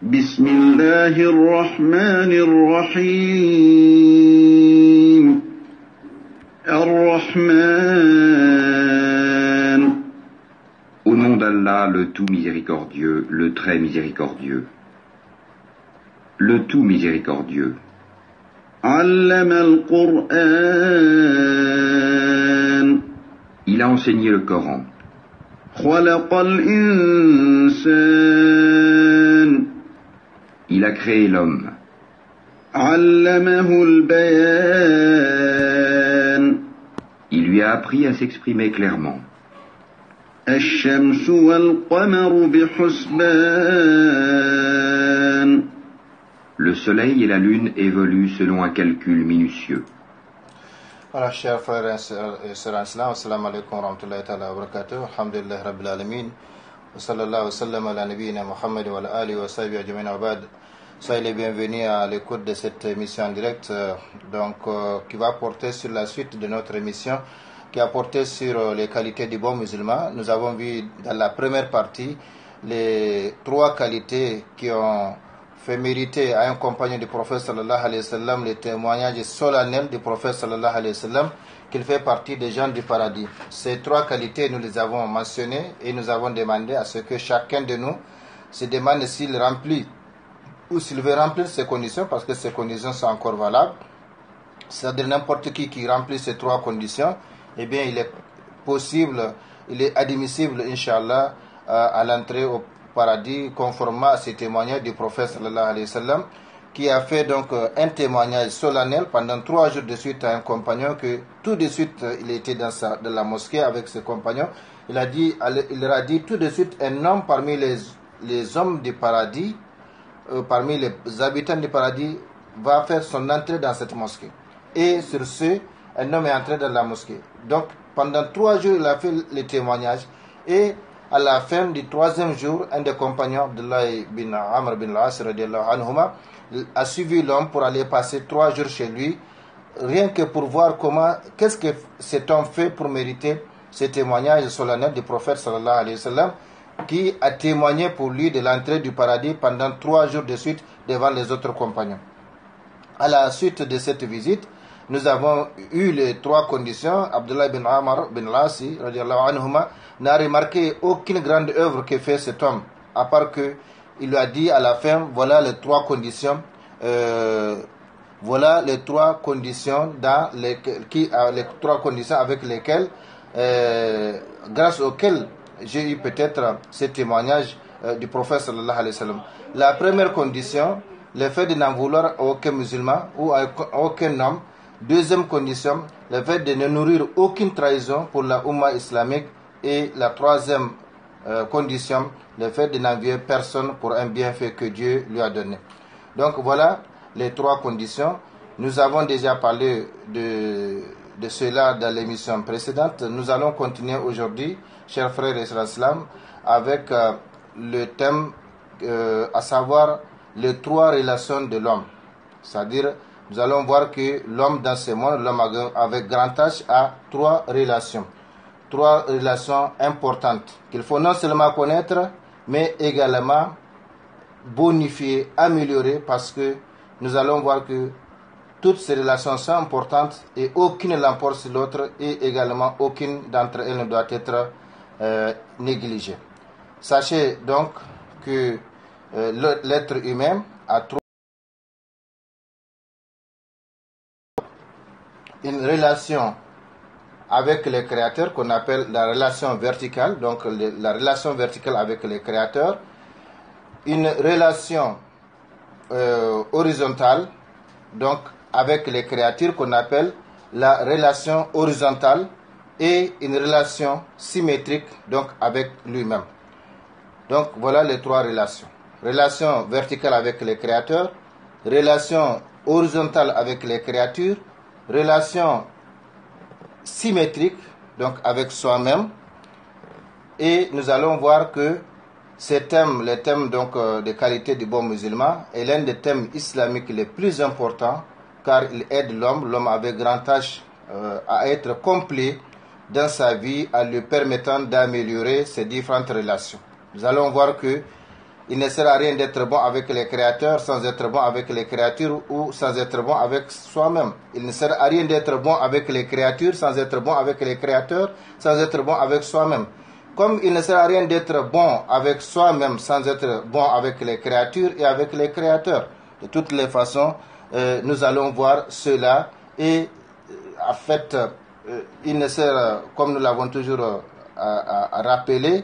بسم الله الرحمن الرحيم الرحمن. Au nom d'Allah, le tout miséricordieux, le très miséricordieux. Le tout miséricordieux. علم القرآن. Il a enseigné le Coran. خلق الإنسان. Il a créé l'homme. علمه البيان. Il lui a appris à s'exprimer clairement. الشمس والقمر بحسبان. Le soleil et la lune évoluent selon un calcul minutieux. Voilà, chers frères et sœurs en islam, assalamu alaikum wa rahmatullahi wa barakatuh, alhamdulillah rabbil alamin, wa sallallahu wa sallam ala nabiyyina Muhammad wa ala alihi wa sahbihi ajma'in wa ba'd. Soyez les bienvenus à l'écoute de cette émission en direct, qui va porter sur la suite de notre émission, qui a porté sur les qualités du bon musulman. Nous avons vu dans la première partie les 3 qualités qui ont fait mériter à un compagnon du prophète sallallahu alayhi wa sallam le témoignage solennel du prophète sallallahu alayhi wa sallam qu'il fait partie des gens du paradis. Ces 3 qualités, nous les avons mentionnées et nous avons demandé à ce que chacun de nous se demande s'il remplit ou s'il veut remplir ces conditions, parce que ces conditions sont encore valables. C'est-à-dire n'importe qui remplit ces 3 conditions, eh bien il est possible, il est admissible, Inch'Allah, à l'entrée au paradis, conformément à ces témoignages du prophète sallallahu alayhi wa sallam, qui a fait donc un témoignage solennel pendant 3 jours de suite à un compagnon, que tout de suite il était dans la mosquée avec ses compagnons. Il leur a dit tout de suite: un homme parmi les hommes du paradis, parmi les habitants du paradis, va faire son entrée dans cette mosquée. Et sur ce, un homme est entré dans la mosquée. Donc pendant 3 jours il a fait le témoignage, et à la fin du 3e jour, un des compagnons, Abdullah bin Amr bin al-As radiallahu anhuma, a suivi l'homme pour aller passer 3 jours chez lui, rien que pour voir qu'est-ce que cet homme fait pour mériter ce témoignage solennel du prophète sallallahu alayhi wa sallam, qui a témoigné pour lui de l'entrée du paradis pendant 3 jours de suite devant les autres compagnons. À la suite de cette visite, nous avons eu les 3 conditions. Abdullah bin Amr bin al-As radiallahu anhuma n'a remarqué aucune grande œuvre que fait cet homme, à part que il lui a dit à la fin: voilà les 3 conditions, voilà les 3 conditions les 3 conditions avec lesquelles, grâce auxquelles j'ai eu peut-être ce témoignage du prophète sallallahu alayhi wa sallam. La première condition, le fait de n'en vouloir à aucun musulman ou à aucun homme. Deuxième condition, le fait de ne nourrir aucune trahison pour la Ummah islamique. Et la 3e condition, le fait de n'envier personne pour un bienfait que Dieu lui a donné. Donc voilà les 3 conditions. Nous avons déjà parlé de cela dans l'émission précédente. Nous allons continuer aujourd'hui, chers frères et sœurs islam, avec le thème, à savoir les 3 relations de l'homme. C'est-à-dire, nous allons voir que l'homme dans ce monde, l'homme avec grand H, a 3 relations. 3 relations importantes qu'il faut non seulement connaître, mais également bonifier, améliorer, parce que nous allons voir que toutes ces relations sont importantes et aucune l'emporte sur l'autre, et également aucune d'entre elles ne doit être négligée. Sachez donc que l'être humain a 3 une relation avec les créateurs qu'on appelle la relation verticale, donc la relation verticale avec les créateurs, une relation horizontale, donc avec les créatures, qu'on appelle la relation horizontale, et une relation symétrique, donc avec lui-même. Donc voilà les 3 relations. Relation verticale avec les créateurs, relation horizontale avec les créatures, relation symétrique, donc avec soi-même. Et nous allons voir que ces thèmes, les thèmes donc des qualités du bon musulman, est l'un des thèmes islamiques les plus importants, car il aide l'homme avec grand H, à être complet dans sa vie, en lui permettant d'améliorer ses différentes relations. Nous allons voir que Il ne sert à rien d'être bon avec les créateurs sans être bon avec les créatures ou sans être bon avec soi-même. Il ne sert à rien d'être bon avec les créatures sans être bon avec les créateurs, sans être bon avec soi-même. Comme il ne sert à rien d'être bon avec soi-même sans être bon avec les créatures et avec les créateurs. De toutes les façons, nous allons voir cela et en fait, il ne sert, comme nous l'avons toujours à rappeler,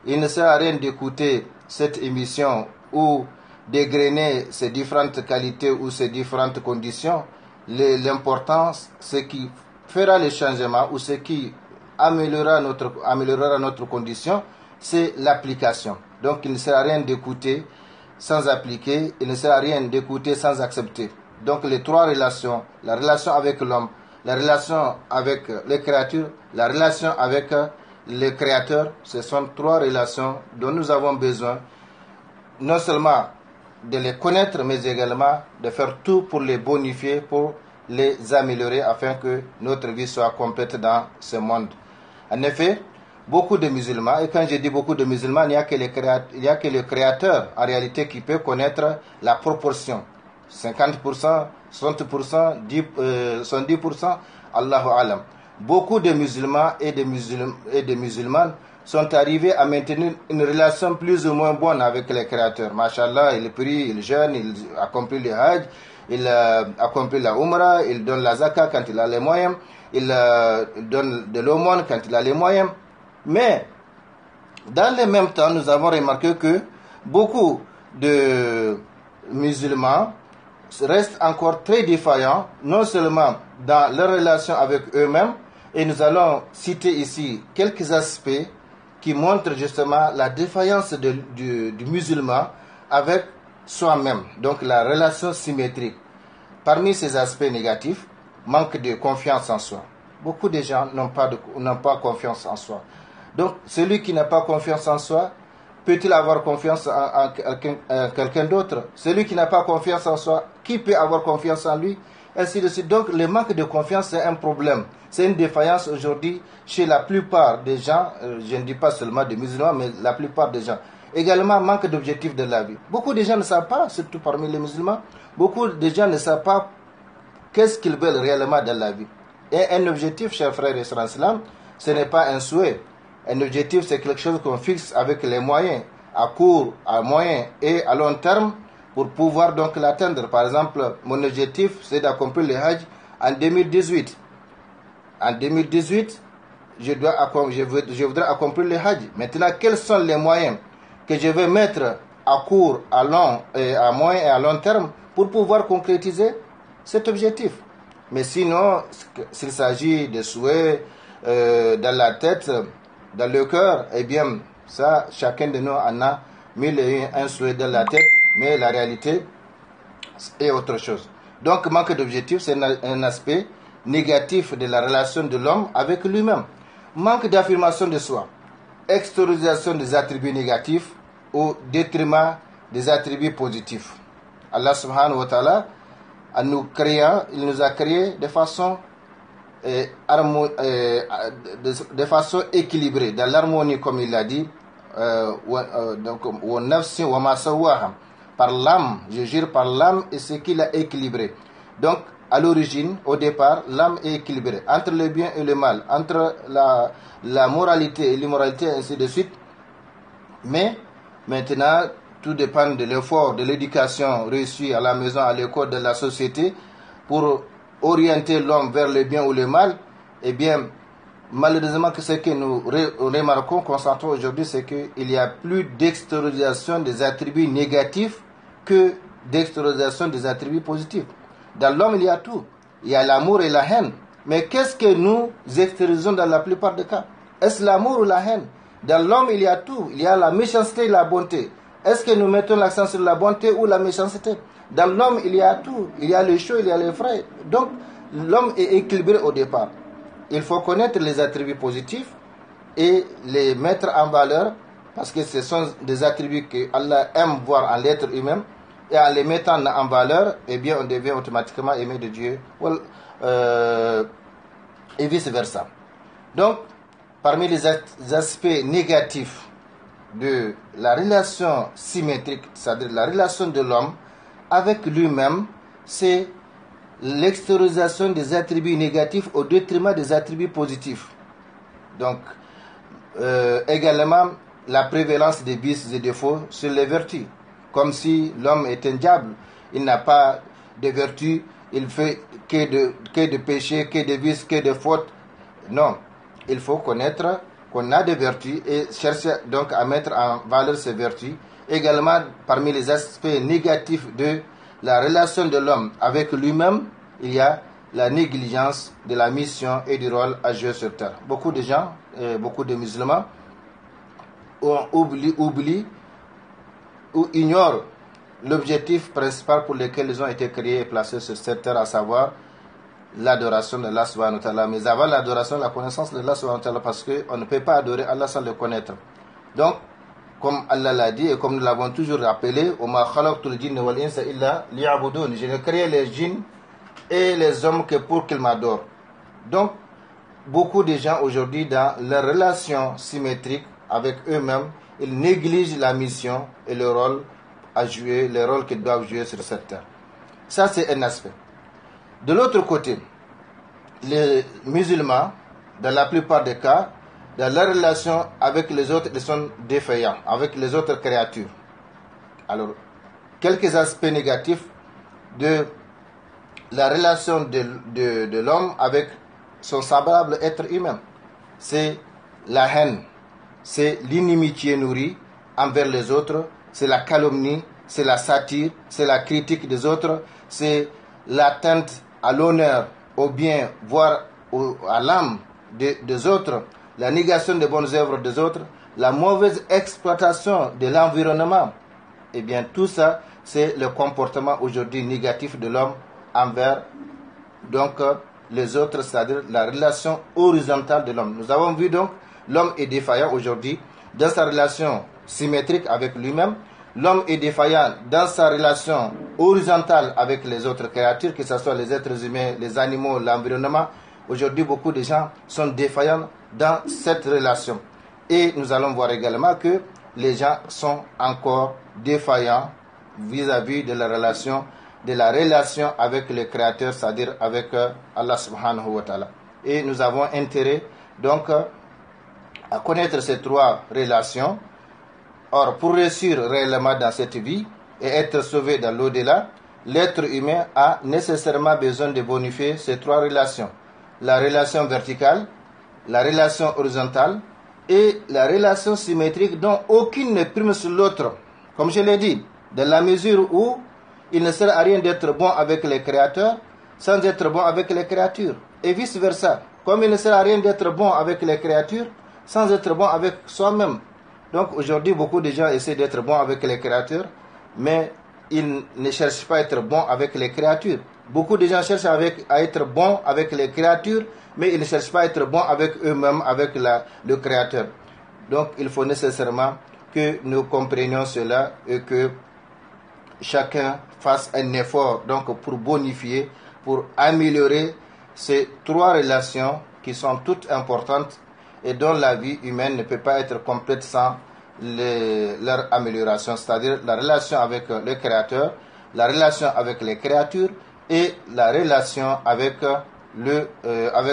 il ne sert à rien d'écouter cette émission ou dégrainer ces différentes qualités ou ces différentes conditions. L'important, ce qui fera le changement ou ce qui améliorera notre condition, c'est l'application. Donc il ne sert à rien d'écouter sans appliquer, il ne sert à rien d'écouter sans accepter. Donc les trois relations, la relation avec l'homme, la relation avec les créatures, la relation avec les créateurs, ce sont trois relations dont nous avons besoin, non seulement de les connaître, mais également de faire tout pour les bonifier, pour les améliorer, afin que notre vie soit complète dans ce monde. En effet, beaucoup de musulmans, et quand je dis beaucoup de musulmans, il n'y a que le créateur, en réalité, qui peut connaître la proportion. 50%, 60%, 70%, Allahu Alam. Beaucoup de musulmans et de musulmanes sont arrivés à maintenir une relation plus ou moins bonne avec les créateurs. Masha'Allah, ils prient, ils jeûnent, ils accomplissent le hajj, ils accomplissent la umrah, ils donnent la zakat quand il a les moyens, ils donnent de l'aumône quand il a les moyens. Mais, dans le même temps, nous avons remarqué que beaucoup de musulmans restent encore très défaillants, non seulement dans leur relation avec eux-mêmes, et nous allons citer ici quelques aspects qui montrent justement la défaillance du musulman avec soi-même, donc la relation symétrique. Parmi ces aspects négatifs, manque de confiance en soi. Beaucoup de gens n'ont pas confiance en soi. Donc, celui qui n'a pas confiance en soi, peut-il avoir confiance en quelqu'un d'autre? Celui qui n'a pas confiance en soi, qui peut avoir confiance en lui? Ainsi de suite. Donc, le manque de confiance, c'est un problème. C'est une défaillance aujourd'hui chez la plupart des gens. Je ne dis pas seulement des musulmans, mais la plupart des gens. Également, manque d'objectif de la vie. Beaucoup de gens ne savent pas, surtout parmi les musulmans, beaucoup de gens ne savent pas qu'est-ce qu'ils veulent réellement dans la vie. Et un objectif, chers frères et sœurs, ce n'est pas un souhait. Un objectif, c'est quelque chose qu'on fixe avec les moyens, à court, à moyen et à long terme, pour pouvoir donc l'atteindre. Par exemple, mon objectif, c'est d'accomplir le Hajj en 2018. En 2018, je voudrais accomplir le Hajj. Maintenant, quels sont les moyens que je vais mettre à court, à long, à moyen et à long terme pour pouvoir concrétiser cet objectif? Mais sinon, s'il s'agit de souhaits dans la tête, dans le cœur, eh bien, ça, chacun de nous en a mille et un souhait dans la tête, mais la réalité est autre chose. Donc, manque d'objectif, c'est un aspect négatif de la relation de l'homme avec lui-même. Manque d'affirmation de soi, extériorisation des attributs négatifs au détriment des attributs positifs. Allah subhanahu wa ta'ala, en nous créant, il nous a créés de façon équilibrée, dans l'harmonie, comme il l'a dit, par l'âme, je jure par l'âme et ce qu'il a équilibré. Donc, à l'origine, au départ, l'âme est équilibrée entre le bien et le mal, entre la moralité et l'immoralité, ainsi de suite. Mais maintenant, tout dépend de l'effort, de l'éducation reçue à la maison, à l'école, de la société, pour orienter l'homme vers le bien ou le mal. Eh bien, malheureusement, ce que nous remarquons, constatons aujourd'hui, c'est qu'il y a plus d'extériorisation des attributs négatifs que d'extériorisation des attributs positifs. Dans l'homme, il y a tout. Il y a l'amour et la haine. Mais qu'est-ce que nous extériorisons dans la plupart des cas? Est-ce l'amour ou la haine? Dans l'homme, il y a tout. Il y a la méchanceté et la bonté. Est-ce que nous mettons l'accent sur la bonté ou la méchanceté? Dans l'homme, il y a tout. Il y a le chaud, il y a le frais. Donc, l'homme est équilibré au départ. Il faut connaître les attributs positifs et les mettre en valeur, parce que ce sont des attributs que Allah aime voir en l'être humain. Et en les mettant en valeur, eh bien, on devient automatiquement aimé de Dieu. Et vice-versa. Donc, parmi les aspects négatifs de la relation symétrique, c'est-à-dire la relation de l'homme avec lui-même, c'est l'extériorisation des attributs négatifs au détriment des attributs positifs. Donc, également, la prévalence des vices et des défauts sur les vertus. Comme si l'homme est un diable, il n'a pas de vertus, il fait que de péchés, que de vices, que de fautes. Non, il faut connaître qu'on a des vertus et chercher donc à mettre en valeur ces vertus. Également, parmi les aspects négatifs de la relation de l'homme avec lui-même, il y a la négligence de la mission et du rôle à jouer sur terre. Beaucoup de gens, beaucoup de musulmans oublient ou ignorent l'objectif principal pour lequel ils ont été créés et placés sur cette terre, à savoir l'adoration de Allah subhanahu wa ta'ala. Mais avant l'adoration, la connaissance de Allah subhanahu wa ta'ala, parce qu'on ne peut pas adorer Allah sans le connaître. Donc, comme Allah l'a dit et comme nous l'avons toujours rappelé, je ne crée les djinns et les hommes que pour qu'ils m'adorent. Donc, beaucoup de gens aujourd'hui, dans leur relation symétrique avec eux-mêmes, ils négligent la mission et le rôle à jouer, les rôles qu'ils doivent jouer sur cette terre. Ça, c'est un aspect. De l'autre côté, les musulmans, dans la plupart des cas, dans leur relation avec les autres, ils sont défaillants, avec les autres créatures. Alors, quelques aspects négatifs de la relation de l'homme avec son semblable être humain. C'est la haine, c'est l'inimitié nourrie envers les autres, c'est la calomnie, c'est la satire, c'est la critique des autres, c'est l'atteinte à l'honneur, au bien, voire à l'âme des autres, la négation des bonnes œuvres des autres, la mauvaise exploitation de l'environnement. Eh bien, tout ça, c'est le comportement aujourd'hui négatif de l'homme envers donc les autres, c'est-à-dire la relation horizontale de l'homme. Nous avons vu donc l'homme est défaillant aujourd'hui dans sa relation symétrique avec lui-même. L'homme est défaillant dans sa relation horizontale avec les autres créatures, que ce soit les êtres humains, les animaux, l'environnement. Aujourd'hui, beaucoup de gens sont défaillants dans cette relation. Et nous allons voir également que les gens sont encore défaillants vis-à-vis de la relation avec le Créateur, c'est-à-dire avec Allah subhanahu wa ta'ala. Et nous avons intérêt donc à connaître ces trois relations. Or, pour réussir réellement dans cette vie et être sauvé dans l'au-delà, l'être humain a nécessairement besoin de bonifier ces trois relations. La relation verticale, la relation horizontale et la relation symétrique dont aucune ne prime sur l'autre. Comme je l'ai dit, dans la mesure où il ne sert à rien d'être bon avec les créateurs sans être bon avec les créatures. Et vice-versa. Comme il ne sert à rien d'être bon avec les créatures sans être bon avec soi-même. Donc aujourd'hui, beaucoup de gens essaient d'être bons avec les créateurs, mais ils ne cherchent pas à être bons avec les créatures. Beaucoup de gens cherchent à être bons avec les créatures, mais ils ne cherchent pas à être bons avec eux-mêmes, avec le créateur. Donc il faut nécessairement que nous comprenions cela et que chacun fasse un effort donc, pour bonifier, pour améliorer ces trois relations qui sont toutes importantes et dont la vie humaine ne peut pas être complète sans leur amélioration, c'est-à-dire la relation avec le Créateur, la relation avec les créatures et la relation avec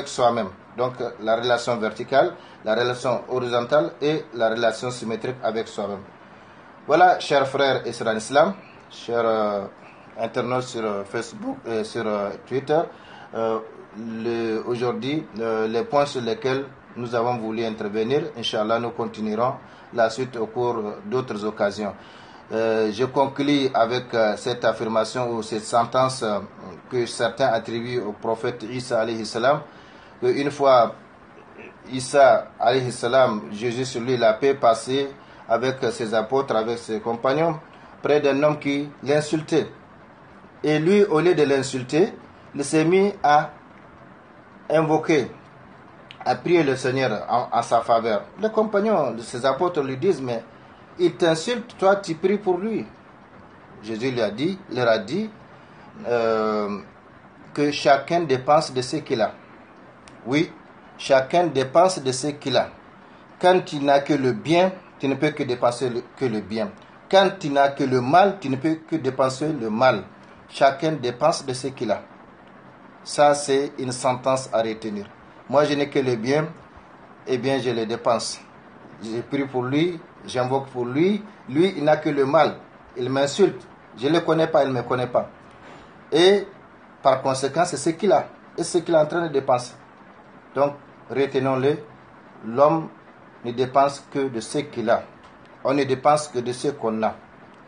soi-même. Donc la relation verticale, la relation horizontale et la relation symétrique avec soi-même. Voilà, chers frères et sœurs en islam, chers internautes sur Facebook et sur Twitter, aujourd'hui, les points sur lesquels nous avons voulu intervenir, Inch'Allah, nous continuerons la suite au cours d'autres occasions. Je conclus avec cette affirmation ou cette sentence que certains attribuent au prophète Isa alayhi salam, qu'une fois Isa alayhi salam, Jésus sur lui la paix, passé avec ses apôtres, avec ses compagnons, près d'un homme qui l'insultait. Et lui, au lieu de l'insulter, il s'est mis à invoquer, à prier le Seigneur en sa faveur. Les compagnons de ses apôtres lui disent, mais il t'insulte, toi tu pries pour lui. Jésus leur a dit que chacun dépense de ce qu'il a. Oui, chacun dépense de ce qu'il a. Quand il n'a que le bien, tu ne peux que dépenser que le bien. Quand tu n'as que le mal, tu ne peux que dépenser le mal. Chacun dépense de ce qu'il a. Ça, c'est une sentence à retenir. Moi, je n'ai que le bien, eh bien, je le dépense. J'ai prie pour lui, j'invoque pour lui. Lui, il n'a que le mal. Il m'insulte. Je ne le connais pas, il ne me connaît pas. Et par conséquent, c'est ce qu'il a. Et ce qu'il est en train de dépenser. Donc, retenons-le. L'homme ne dépense que de ce qu'il a. On ne dépense que de ce qu'on a.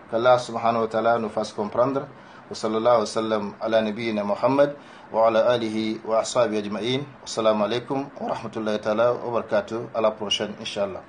Qu'Allah subhanahu wa ta'ala nous fasse comprendre. Wa sallallahu wa sallam ala nabiyyina Muhammad wa ala alihi wa ashabihi ajma'in. Assalamu alaikum wa rahmatullahi ta'ala wa barakatuh. À la prochaine, Inch'Allah.